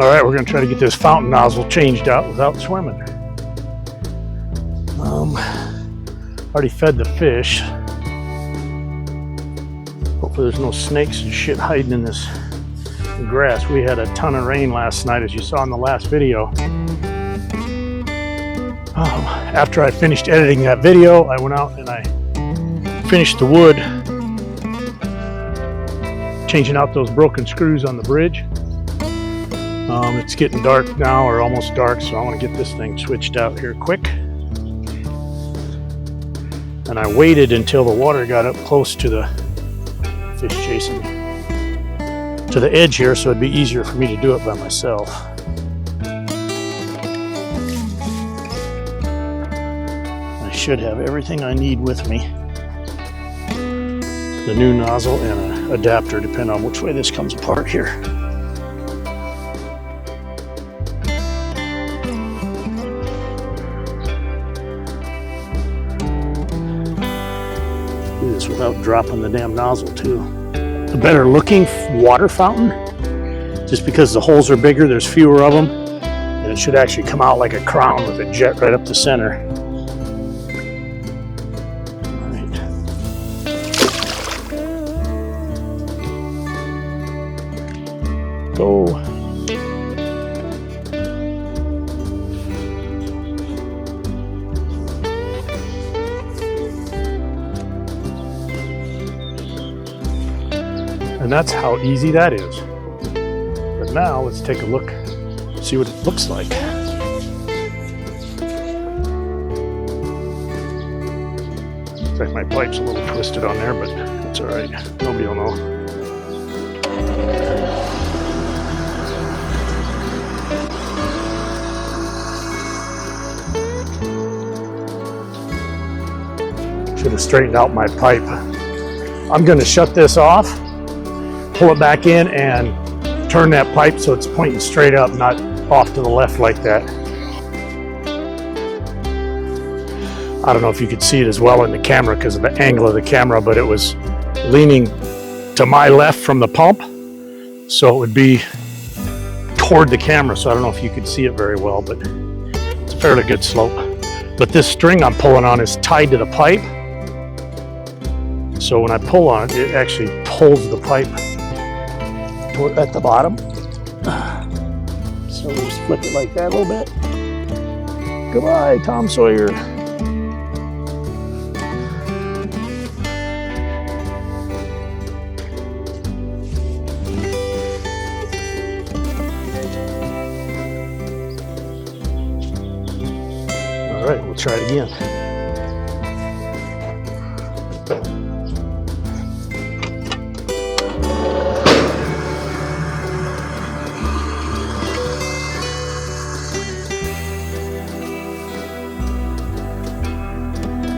All right, we're gonna try to get this fountain nozzle changed out without swimming. Already fed the fish. Hopefully there's no snakes and shit hiding in this grass. We had a ton of rain last night, as you saw in the last video. After I finished editing that video, I went out and I finished the wood, changing out those broken screws on the bridge. It's getting dark now, or almost dark, so I want to get this thing switched out here quick. And I waited until the water got up close to the fish chasing me, to the edge here, so it'd be easier for me to do it by myself. I should have everything I need with me. The new nozzle and an adapter, depending on which way this comes apart here. Do this without dropping the damn nozzle too. A better looking water fountain, just because the holes are bigger, there's fewer of them, and it should actually come out like a crown with a jet right up the center. Go. And that's how easy that is. But now let's take a look, see what it looks like. Looks like my pipe's a little twisted on there, but that's all right. Nobody will know. Should have straightened out my pipe. I'm going to shut this off, pull it back in, and turn that pipe so it's pointing straight up, not off to the left like that. I don't know if you could see it as well in the camera because of the angle of the camera, but it was leaning to my left from the pump, so it would be toward the camera. So I don't know if you could see it very well, but it's a fairly good slope. But this string I'm pulling on is tied to the pipe. So when I pull on it, it actually pulls the pipe at the bottom. So we'll just flip it like that a little bit. Goodbye, Tom Sawyer. All right, we'll try it again.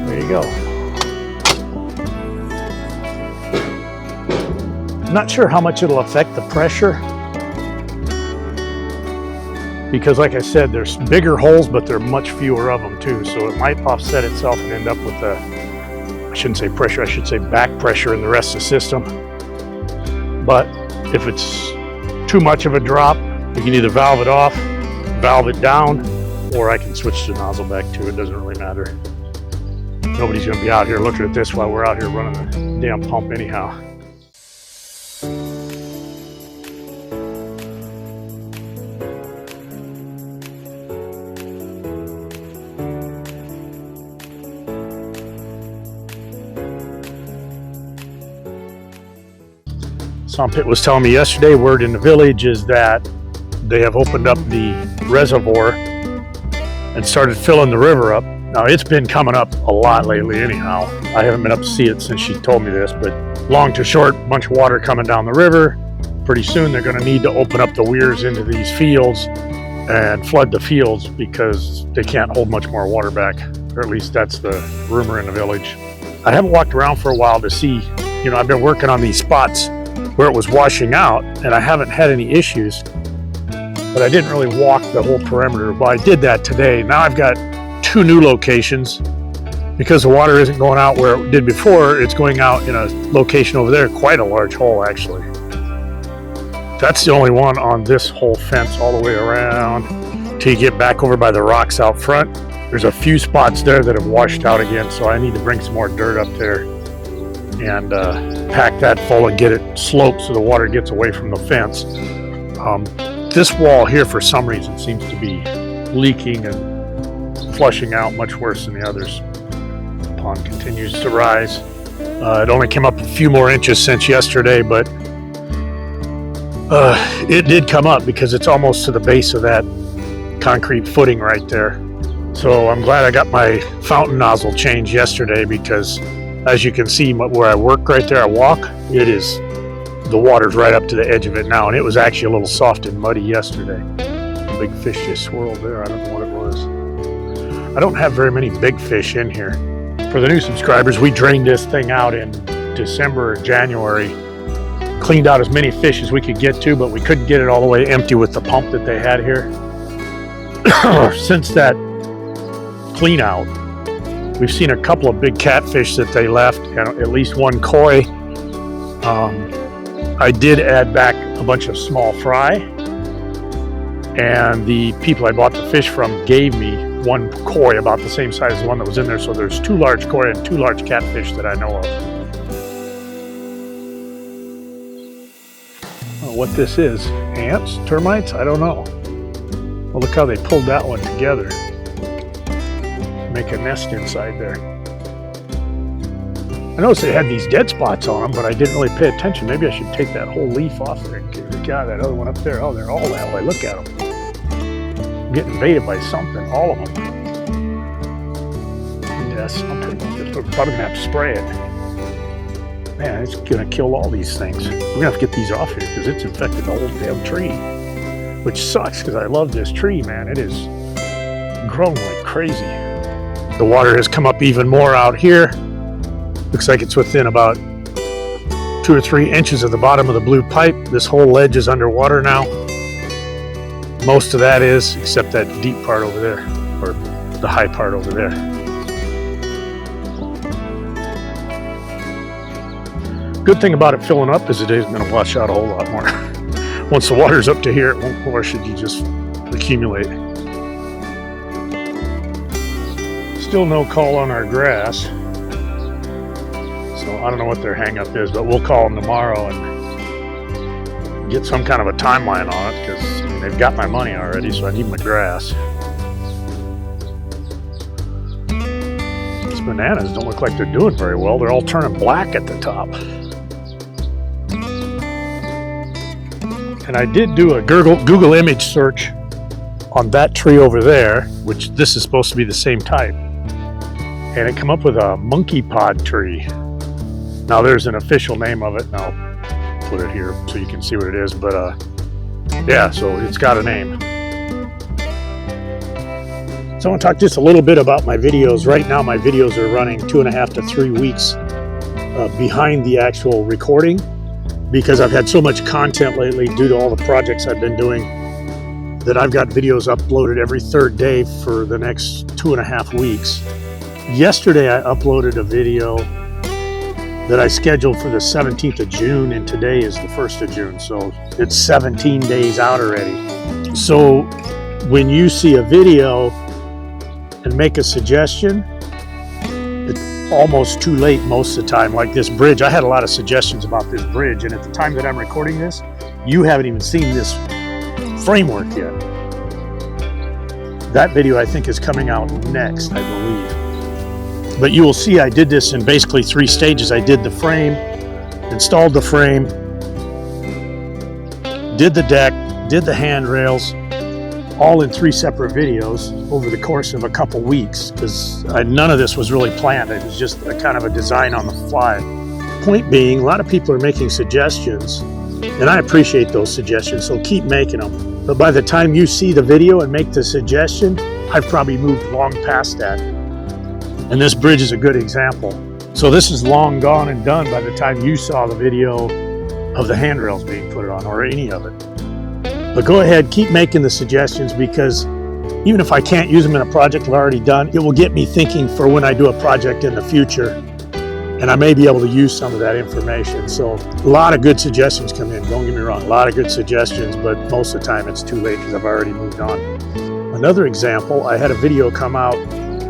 There you go. I'm not sure how much it'll affect the pressure, because like I said, there's bigger holes, but there are much fewer of them too. So it might offset itself and end up with a, I shouldn't say pressure, I should say back pressure in the rest of the system. But if it's too much of a drop, we can either valve it off, valve it down, or I can switch the nozzle back to it. Doesn't really matter. Nobody's going to be out here looking at this while we're out here running the damn pump anyhow. Sompit was telling me yesterday, word in the village is that they have opened up the reservoir and started filling the river up. Now, it's been coming up a lot lately anyhow. I haven't been up to see it since she told me this, but long to short, a bunch of water coming down the river. Pretty soon they're going to need to open up the weirs into these fields and flood the fields because they can't hold much more water back, or at least that's the rumor in the village. I haven't walked around for a while to see, you know, I've been working on these spots where it was washing out and I haven't had any issues, but I didn't really walk the whole perimeter. Well, I did that today. Now I've got 2 new locations because the water isn't going out where it did before. It's going out in a location over there, quite a large hole actually. That's the only one on this whole fence all the way around till you get back over by the rocks out front. There's a few spots there that have washed out again, so I need to bring some more dirt up there and pack that full and get it sloped so the water gets away from the fence. This wall here for some reason seems to be leaking and flushing out much worse than the others. The pond continues to rise. It only came up a few more inches since yesterday, but it did come up because it's almost to the base of that concrete footing right there. So I'm glad I got my fountain nozzle changed yesterday, because as you can see where I work right there, I walk, the water's right up to the edge of it now, and it was actually a little soft and muddy yesterday. A big fish just swirled there. I don't know what it was. I don't have very many big fish in here. For the new subscribers, we drained this thing out in December or January, cleaned out as many fish as we could get to, but we couldn't get it all the way empty with the pump that they had here. Since that clean out, we've seen a couple of big catfish that they left, and at least one koi. I did add back a bunch of small fry, and the people I bought the fish from gave me one koi about the same size as the one that was in there, so there's 2 large koi and 2 large catfish that I know of. What this is, ants, termites, I don't know. Well, look how they pulled that one together. Make a nest inside there. I noticed they had these dead spots on them, but I didn't really pay attention. Maybe I should take that whole leaf off there. God, that other one up there, oh, they're all that way. Look at them. I'm getting invaded by something, all of them. Yeah, something. We're probably gonna have to spray it. Man, it's gonna kill all these things. We're gonna have to get these off here because it's infected the whole damn tree. Which sucks, because I love this tree, man. It is grown like crazy. The water has come up even more out here. Looks like it's within about 2 or 3 inches of the bottom of the blue pipe. This whole ledge is underwater now. Most of that is, except that deep part over there, or the high part over there. Good thing about it filling up is it isn't going to wash out a whole lot more. Once the water's up to here, it won't wash it, you just accumulate. Still no call on our grass. So I don't know what their hang up is, but we'll call them tomorrow and get some kind of a timeline on it, because they've got my money already, so I need my grass. These bananas don't look like they're doing very well. They're all turning black at the top. And I did do a Google image search on that tree over there, which this is supposed to be the same type. And it came up with a monkey pod tree. Now there's an official name of it, and I'll put it here so you can see what it is. But yeah, so it's got a name. So I want to talk just a little bit about my videos. Right now my videos are running 2.5 to 3 weeks behind the actual recording, because I've had so much content lately due to all the projects I've been doing that I've got videos uploaded every 3rd day for the next 2.5 weeks. Yesterday I uploaded a video that I scheduled for the 17th of June, and today is the 1st of June, so it's 17 days out already. So when you see a video and make a suggestion, it's almost too late most of the time. Like this bridge, I had a lot of suggestions about this bridge, and at the time that I'm recording this, you haven't even seen this framework yet. That video I think is coming out next, I believe. But you will see I did this in basically 3 stages. I did the frame, installed the frame, did the deck, did the handrails, all in 3 separate videos over the course of a couple weeks, because none of this was really planned. It was just a kind of a design on the fly. Point being, a lot of people are making suggestions, and I appreciate those suggestions, so keep making them. But by the time you see the video and make the suggestion, I've probably moved long past that. And this bridge is a good example. So this is long gone and done by the time you saw the video of the handrails being put on, or any of it. But go ahead, keep making the suggestions, because even if I can't use them in a project I've already done, it will get me thinking for when I do a project in the future. and I may be able to use some of that information. So a lot of good suggestions come in, don't get me wrong, a lot of good suggestions, but most of the time it's too late because I've already moved on. Another example, I had a video come out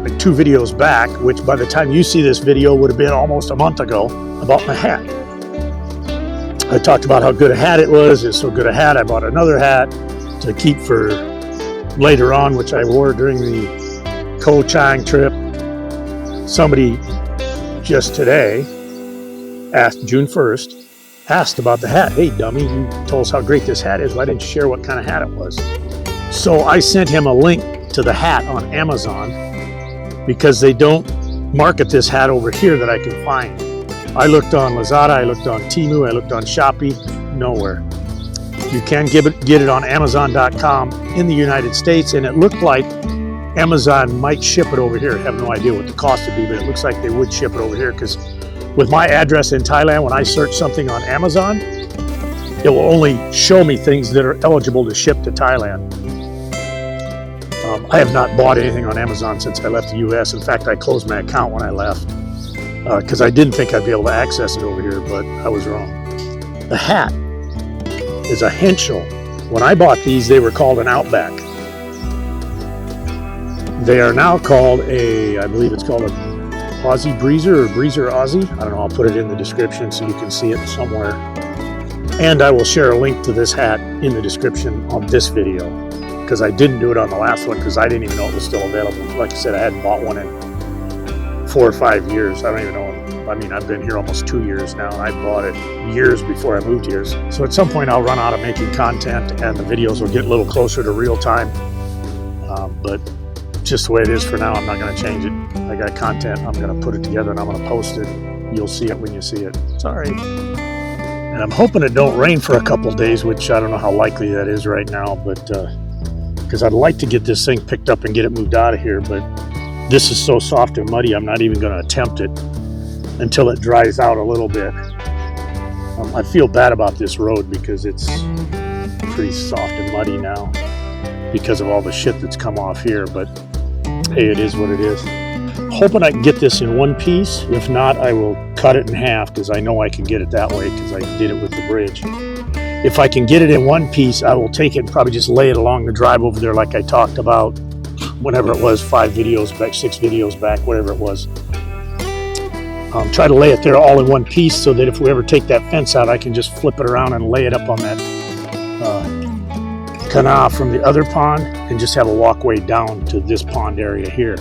like 2 videos back, which by the time you see this video would have been almost a month ago, about my hat. I talked about how good a hat it was. It's so good a hat, I bought another hat to keep for later on, which I wore during the Ko Chang trip. Somebody just today asked, June 1st, asked about the hat. Hey dummy, you told us how great this hat is. Why didn't you share what kind of hat it was? So I sent him a link to the hat on Amazon because they don't market this hat over here that I can find. I looked on Lazada, I looked on Temu, I looked on Shopee, nowhere. You can get it on Amazon.com in the United States, and it looked like Amazon might ship it over here. I have no idea what the cost would be, but it looks like they would ship it over here because with my address in Thailand, when I search something on Amazon, it will only show me things that are eligible to ship to Thailand. I have not bought anything on Amazon since I left the U.S. In fact, I closed my account when I left because I didn't think I'd be able to access it over here, but I was wrong. The hat is a Henschel. When I bought these, they were called an Outback. They are now called I believe it's called a Aussie Breezer or Breezer Aussie. I don't know, I'll put it in the description so you can see it somewhere. And I will share a link to this hat in the description on this video, because I didn't do it on the last one because I didn't even know it was still available. Like I said, I hadn't bought one in 4 or 5 years. I don't even know. I mean, I've been here almost 2 years now, and I bought it years before I moved here. So at some point I'll run out of making content and the videos will get a little closer to real time. But just the way it is for now, I'm not going to change it. I got content, I'm going to put it together and I'm going to post it. You'll see it when you see it. Sorry. And I'm hoping it don't rain for a couple of days, which I don't know how likely that is right now, but because I'd like to get this thing picked up and get it moved out of here, but this is so soft and muddy, I'm not even going to attempt it until it dries out a little bit. I feel bad about this road because it's pretty soft and muddy now because of all the shit that's come off here, but hey, it is what it is. Hoping I can get this in one piece. If not, I will cut it in half because I know I can get it that way because I did it with the bridge. If I can get it in one piece, I will take it and probably just lay it along the drive over there like I talked about whenever it was 5 videos back, 6 videos back, whatever it was. Try to lay it there all in one piece so that if we ever take that fence out, I can just flip it around and lay it up on that canal from the other pond and just have a walkway down to this pond area here.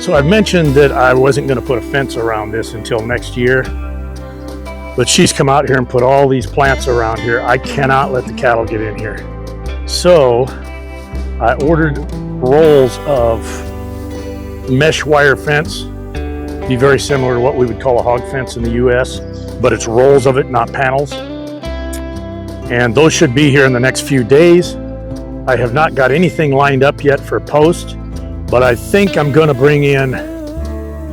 So I've mentioned that I wasn't going to put a fence around this until next year, but she's come out here and put all these plants around here. I cannot let the cattle get in here. So I ordered rolls of mesh wire fence. Be very similar to what we would call a hog fence in the US, but it's rolls of it, not panels. And those should be here in the next few days. I have not got anything lined up yet for post, but I think I'm going to bring in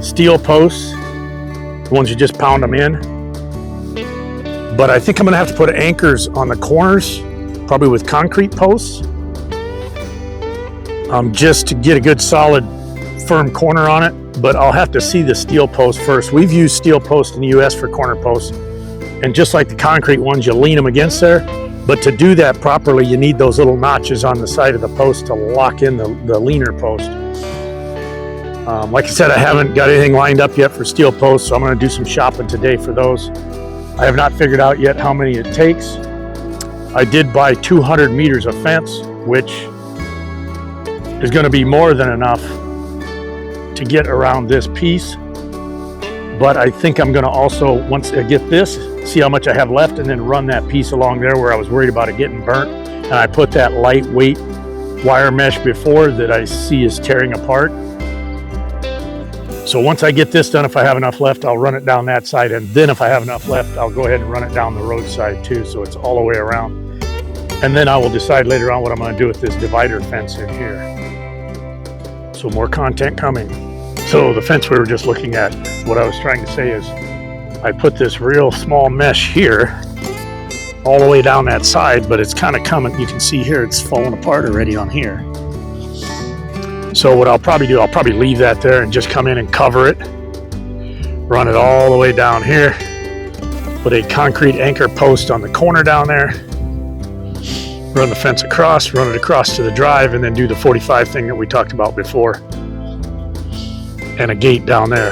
steel posts, the ones you just pound them in. But I think I'm going to have to put anchors on the corners, probably with concrete posts, just to get a good solid firm corner on it. But I'll have to see the steel post first. We've used steel posts in the US for corner posts, and just like the concrete ones, you lean them against there. But to do that properly, you need those little notches on the side of the post to lock in the leaner post. Like I said, I haven't got anything lined up yet for steel posts, so I'm going to do some shopping today for those. I have not figured out yet how many it takes. I did buy 200 meters of fence, which is going to be more than enough to get around this piece. But I think I'm going to also, once I get this, see how much I have left and then run that piece along there where I was worried about it getting burnt. And I put that lightweight wire mesh before that I see is tearing apart. So once I get this done, if I have enough left, I'll run it down that side. And then if I have enough left, I'll go ahead and run it down the roadside too. So it's all the way around. And then I will decide later on what I'm going to do with this divider fence in here. So more content coming. So the fence we were just looking at, what I was trying to say is I put this real small mesh here all the way down that side, but it's kind of coming. You can see here it's falling apart already on here. So what I'll probably do, I'll probably leave that there and just come in and cover it run it all the way down here, put a concrete anchor post on the corner down there, run the fence across, run it across to the drive, and then do the 45 thing that we talked about before, and a gate down there.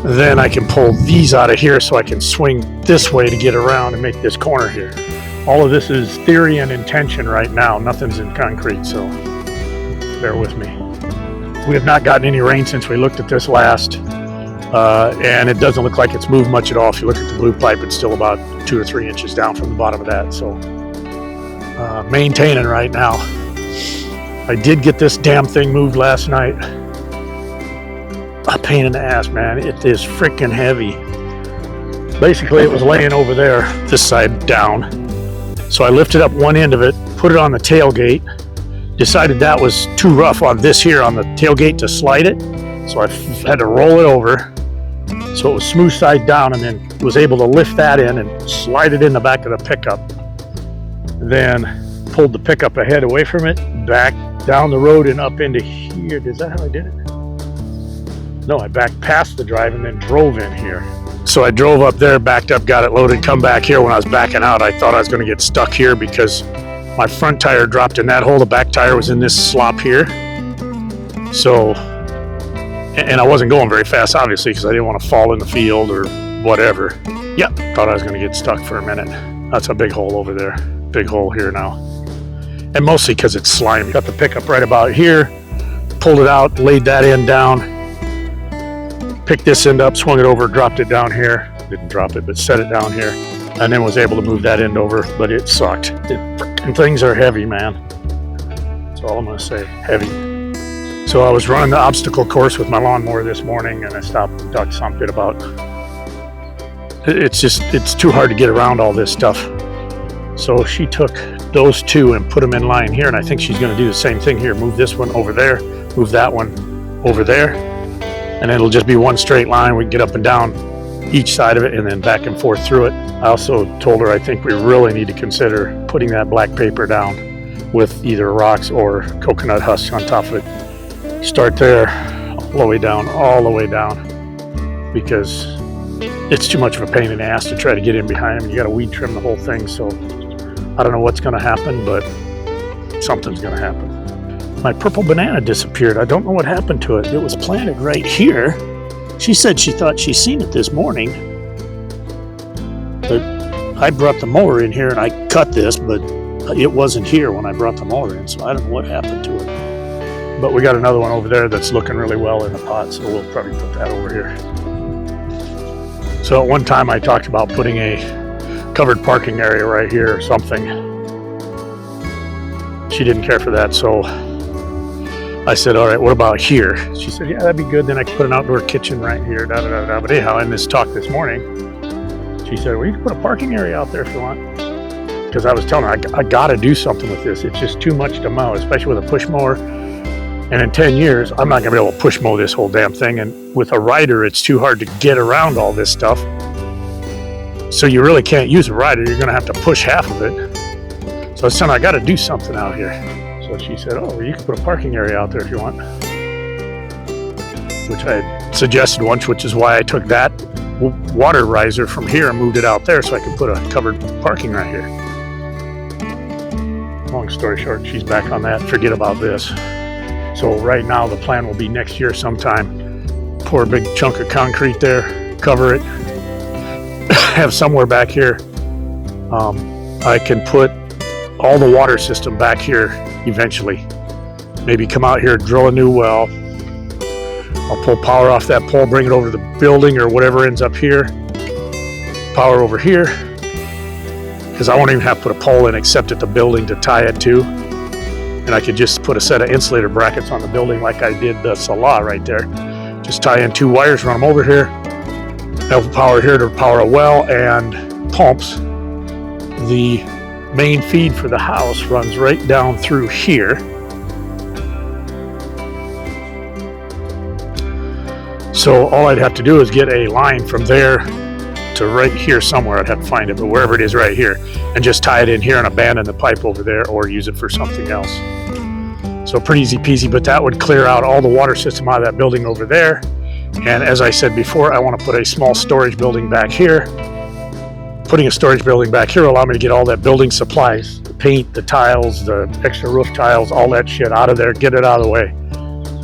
Then I can pull these out of here so I can swing this way to get around and make this corner here. All of this is theory and intention right now. Nothing's in concrete, so bear with me. We have not gotten any rain since we looked at this last, and it doesn't look like it's moved much at all. If you look at the blue pipe, it's still about 2 or 3 inches down from the bottom of that, so maintaining right now. I did get this damn thing moved last night. A pain in the ass, man. It is freaking heavy. Basically, it was laying over there, this side down. So I lifted up one end of it, put it on the tailgate, decided that was too rough on this here on the tailgate to slide it. So I had to roll it over so it was smooth side down, and then was able to lift that in and slide it in the back of the pickup. Then pulled the pickup ahead away from it, back down the road and up into here. Is that how I did it? No, I backed past the drive and then drove in here. So I drove up there, backed up, got it loaded, come back here. When I was backing out, I thought I was going to get stuck here because my front tire dropped in that hole. The back tire was in this slop here. So, and I wasn't going very fast, obviously, because I didn't want to fall in the field or whatever. Yep, thought I was going to get stuck for a minute. That's a big hole over there. Big hole here now. And mostly because it's slimy. Got the pickup right about here, pulled it out, laid that end down, picked this end up, swung it over, dropped it down here. Didn't drop it, but set it down here. And then was able to move that end over, but it sucked. And things are heavy, man. That's all I'm gonna say, heavy. So I was running the obstacle course with my lawnmower this morning, and I stopped and talked to something about, it's too hard to get around all this stuff. So she took those two and put them in line here, and I think she's gonna do the same thing here. Move this one over there, move that one over there, and it'll just be one straight line. We can get up and down each side of it and then back and forth through it. I also told her I think we really need to consider putting that black paper down with either rocks or coconut husks on top of it. Start there, all the way down, because it's too much of a pain in the ass to try to get in behind them. You got to weed trim the whole thing, so I don't know what's going to happen, but something's going to happen. My purple banana disappeared. I don't know what happened to it. It was planted right here. She said she thought she seen it this morning, but I brought the mower in here and I cut this, but it wasn't here when I brought the mower in, so I don't know what happened to it. But we got another one over there that's looking really well in the pot, so we'll probably put that over here. So at one time I talked about putting a covered parking area right here or something. She didn't care for that, so I said, all right, what about here? She said, yeah, that'd be good. Then I could put an outdoor kitchen right here, da-da-da-da. But anyhow, in this talk this morning, she said, well, you can put a parking area out there if you want. Because I was telling her, I got to do something with this. It's just too much to mow, especially with a push mower. And in 10 years, I'm not going to be able to push mow this whole damn thing. And with a rider, it's too hard to get around all this stuff. So you really can't use a rider. You're going to have to push half of it. So I was telling her, I got to do something out here. So she said, oh, well, you can put a parking area out there if you want. Which I suggested once, which is why I took that water riser from here and moved it out there so I could put a covered parking right here. Long story short, she's back on that. Forget about this. So right now the plan will be next year sometime. Pour a big chunk of concrete there, cover it, have somewhere back here. I can put all the water system back here eventually. Maybe come out here, drill a new well. I'll pull power off that pole, bring it over to the building or whatever ends up here. Power over here. Because I won't even have to put a pole in except at the building to tie it to. And I could just put a set of insulator brackets on the building like I did the Salah right there. Just tie in 2 wires, run them over here. Have power here to power a well and pumps. The main feed for the house runs right down through here. So all I'd have to do is get a line from there to right here somewhere. I'd have to find it, but wherever it is right here, and just tie it in here and abandon the pipe over there or use it for something else. So pretty easy peasy, but that would clear out all the water system out of that building over there. And as I said before, I want to put a small storage building back here. Putting a storage building back here will allow me to get all that building supplies, the paint, the tiles, the extra roof tiles, all that shit out of there, get it out of the way.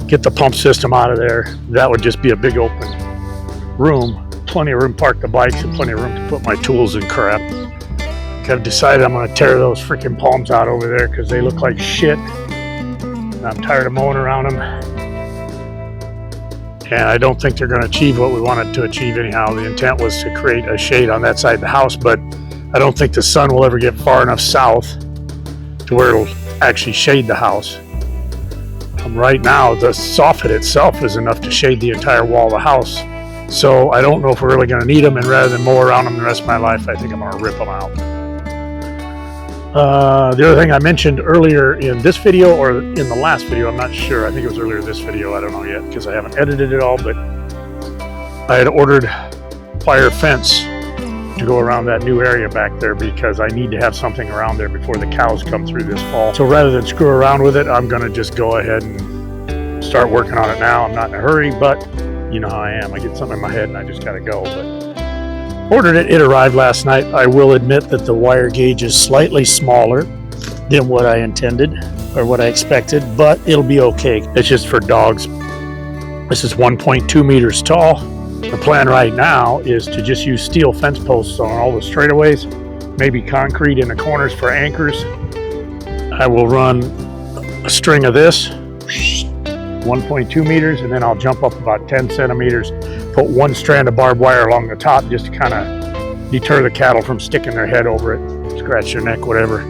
Get the pump system out of there. That would just be a big open room. Plenty of room to park the bikes and plenty of room to put my tools and crap. I've decided I'm going to tear those freaking palms out over there because they look like shit. And I'm tired of mowing around them. And I don't think they're going to achieve what we wanted to achieve anyhow. The intent was to create a shade on that side of the house, but I don't think the sun will ever get far enough south to where it'll actually shade the house. Right now, the soffit itself is enough to shade the entire wall of the house. So I don't know if we're really going to need them, and rather than mow around them the rest of my life, I think I'm going to rip them out. The other thing I mentioned earlier in this video or in the last video, I'm not sure. I think it was earlier in this video. I don't know yet because I haven't edited it all, but I had ordered wire fence to go around that new area back there because I need to have something around there before the cows come through this fall. So rather than screw around with it, I'm going to just go ahead and start working on it now. I'm not in a hurry, but you know how I am. I get something in my head and I just got to go. But ordered it. It arrived last night. I will admit that the wire gauge is slightly smaller than what I intended or what I expected, but it'll be okay. It's just for dogs. This is 1.2 meters tall. The plan right now is to just use steel fence posts on all the straightaways, maybe concrete in the corners for anchors. I will run a string of this, 1.2 meters, and then I'll jump up about 10 centimeters, put one strand of barbed wire along the top just to kind of deter the cattle from sticking their head over it, scratch their neck, whatever.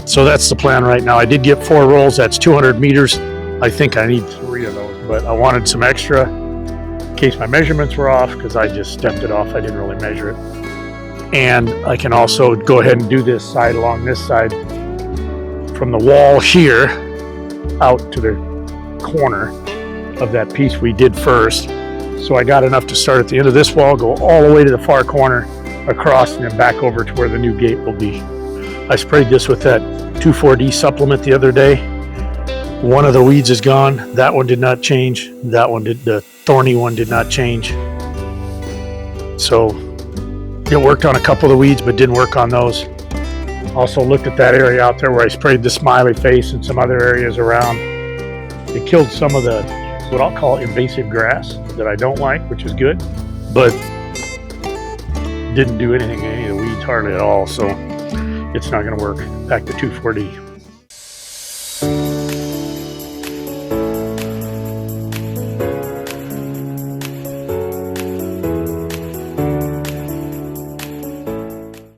So that's the plan right now. I did get 4 rolls, that's 200 meters. I think I need 3 of those, but I wanted some extra in case my measurements were off because I just stepped it off. I didn't really measure it. And I can also go ahead and do this side along this side from the wall here out to the corner of that piece we did first. So I got enough to start at the end of this wall, go all the way to the far corner, across, and then back over to where the new gate will be. I sprayed this with that 2,4-D supplement the other day. One of the weeds is gone. That one did not change. That one did. The thorny one did not change. So it worked on a couple of the weeds, but didn't work on those. Also looked at that area out there where I sprayed the smiley face and some other areas around. It killed some of the, what I'll call invasive grass that I don't like, which is good, but didn't do anything to any of the weeds hardly at all. So it's not going to work. Back to 2,4-D.